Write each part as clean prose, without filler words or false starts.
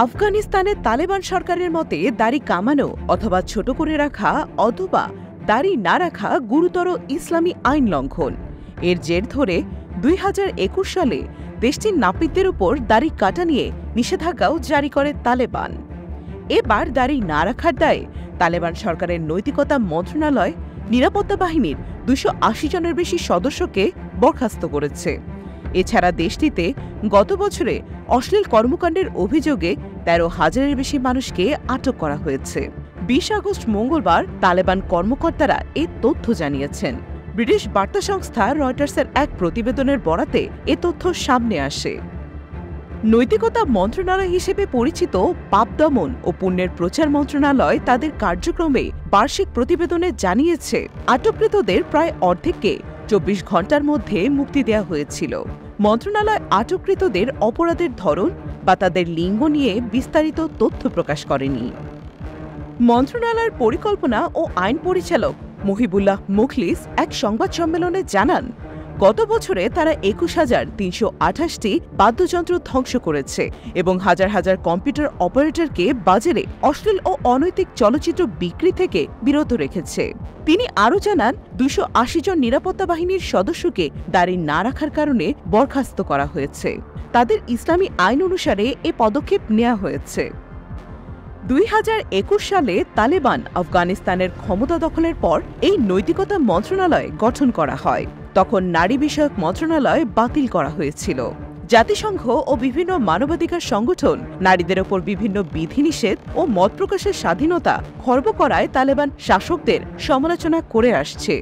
আফগানিস্তানে তালেবান সরকারের মতে দাড়ি কামানো অথবা ছোট করে রাখা অথবা দাড়ি না রাখা গুরুতর ইসলামী আইন লঙ্ঘন। এর জের ধরে 2021 সালে দেশটির নাপিতদের উপর দাড়ি কাটা নিয়ে নিষেধাজ্ঞাও জারি করে তালেবান। এবার দাড়ি না রাখার দায়ে তালেবান সরকারের নৈতিকতা মন্ত্রণালয় নিরাপত্তা বাহিনীর 280 জনের বেশি সদস্যকে বরখাস্ত করেছে। এছাড়া দেশটিতে গত বছরে অশ্লীল কর্মকাণ্ডের অভিযোগে 13,000-এর বেশি মানুষকে আটক করা হয়েছে। 20 আগস্ট মঙ্গলবার তালেবান কর্মকর্তারা এই তথ্য জানিয়েছেন। ব্রিটিশ বার্তা সংস্থা রয়টার্সের এক প্রতিবেদনের বরাতে এ তথ্য সামনে আসে। নৈতিকতা মন্ত্রণালয় হিসেবে পরিচিত পাপ দমন ও পুণ্যের প্রচার মন্ত্রণালয় তাদের কার্যক্রমে বার্ষিক প্রতিবেদনে জানিয়েছে, আটককৃতদের প্রায় অর্ধেককে 24 ঘণ্টার মধ্যে মুক্তি দেওয়া হয়েছিল। মন্ত্রণালয় আটককৃতদের অপরাধের ধরন বা তাদের লিঙ্গ নিয়ে বিস্তারিত তথ্য প্রকাশ করেনি। মন্ত্রণালয়ের পরিকল্পনা ও আইন পরিচালক মহিবুল্লাহ মুখলিস এক সংবাদ সম্মেলনে জানান, গত বছরে তারা 21,328টি বাদ্যযন্ত্র ধ্বংস করেছে এবং হাজার হাজার কম্পিউটার অপারেটরকে বাজারে অশ্লীল ও অনৈতিক চলচ্চিত্র বিক্রি থেকে বিরত রেখেছে। তিনি আরও জানান, 280 জন নিরাপত্তা বাহিনীর সদস্যকে দাড়ি না রাখার কারণে বরখাস্ত করা হয়েছে। তাদের ইসলামী আইন অনুসারে এ পদক্ষেপ নেওয়া হয়েছে। 2021 সালে তালেবান আফগানিস্তানের ক্ষমতা দখলের পর এই নৈতিকতা মন্ত্রণালয় গঠন করা হয়। তখন নারী বিষয়ক মন্ত্রণালয় বাতিল করা হয়েছিল। জাতিসংঘ ও বিভিন্ন মানবাধিকার সংগঠন নারীদের ওপর বিভিন্ন বিধিনিষেধ ও মত প্রকাশের স্বাধীনতা খর্ব করায় তালেবান শাসকদের সমালোচনা করে আসছে।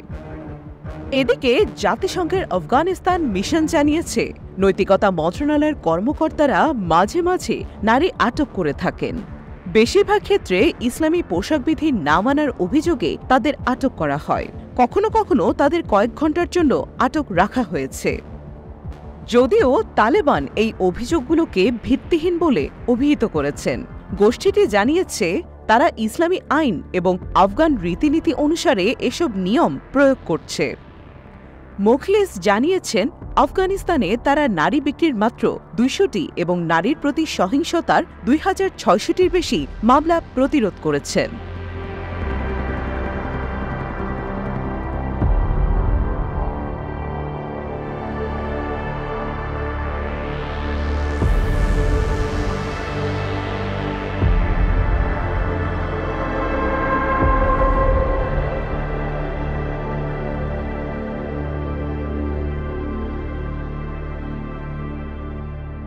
এদিকে জাতিসংঘের আফগানিস্তান মিশন জানিয়েছে, নৈতিকতা মন্ত্রণালয়ের কর্মকর্তারা মাঝে মাঝে নারী আটক করে থাকেন। বেশিরভাগ ক্ষেত্রে ইসলামী পোশাক বিধি না মানার অভিযোগে তাদের আটক করা হয়। কখনো কখনো তাদের কয়েক ঘন্টার জন্য আটক রাখা হয়েছে। যদিও তালেবান এই অভিযোগগুলোকে ভিত্তিহীন বলে অভিহিত করেছেন। গোষ্ঠীটি জানিয়েছে, তারা ইসলামী আইন এবং আফগান রীতিনীতি অনুসারে এসব নিয়ম প্রয়োগ করছে। মুখলিস জানিয়েছেন, আফগানিস্তানে তারা নারী বিক্রির মাত্র 200টি এবং নারীর প্রতি সহিংসতার 2,600টির বেশি মামলা প্রতিরোধ করেছেন।